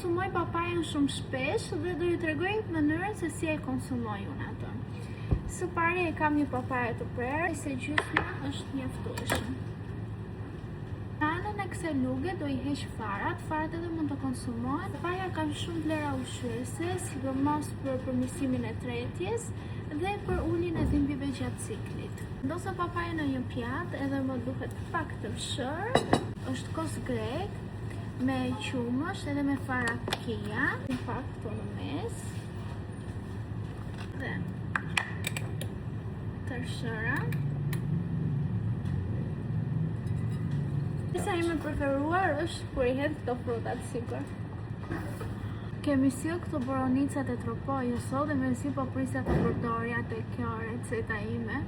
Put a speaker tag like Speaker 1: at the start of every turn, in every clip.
Speaker 1: konsumoj papajën shumë shpesh dhe do ju tregoj mënyrën se si e konsumoj unë atë. Së pari e kam një papajë të prerë, se gjysma është mjaftueshme. Në anën e kësaj luge do i heq farat edhe mund të konsumohen. Papaja ka shumë vlera ushqyese, sidomos për përmirësimin e tretjes dhe për uljen e dhimbjeve gjatë ciklit. Vendosa papajën në një pjatë edhe më duhet pak të fshër, është kos grek me qumësh edhe me fara kia, pak këto në mes. Dhe të fshëra. Pjesa ime preferuar është kur i hedh këto frutat sipër. Kemi sill këto boronicat e tropojë sot dhe mezi po prisja të përdorja te kjo receta ime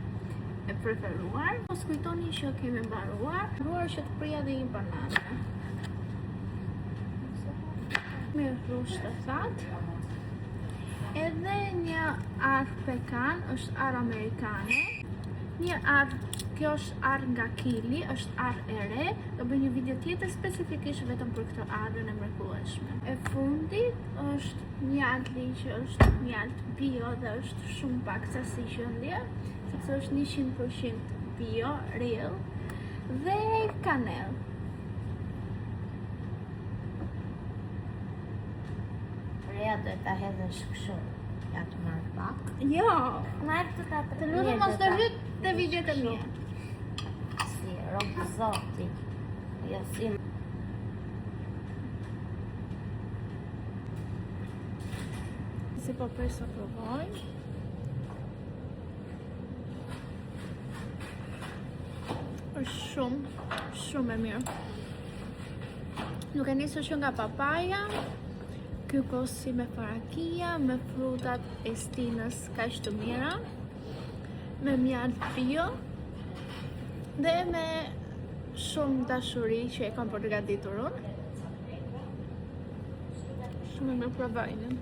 Speaker 1: e preferuar. Mos kujtoni që kemi mbaruar që të prija dhe një banane. Me rusht të thatë. Edhe një arë pekan, është arë amerikane. Një arë, kjo është arë nga Kili, është arë e re. Do bëj një video tjetër specifikisht vetëm për këtë arën e mrekullueshme. E fundit është mjalti që është mjalt bio dhe është shumë pak sasi gjendje, sepse është 100% bio, real, dhe kanel.
Speaker 2: Reja do ta hedhësh kështu, ja të marrë pak.
Speaker 1: Jo,
Speaker 2: Marrë të ta
Speaker 1: të lutem mos të hyt te videot e mia.
Speaker 2: Si, robë zoti. Jo si.
Speaker 1: Si po prej sa provoj. Është shumë e mirë. Nuk e nisur që nga papaja, ky kosi me farakia, me frutat e stinës kaq të mira, me mjalt bio dhe me shumë dashuri që e kam përgatitur unë. Shumë me provojnë.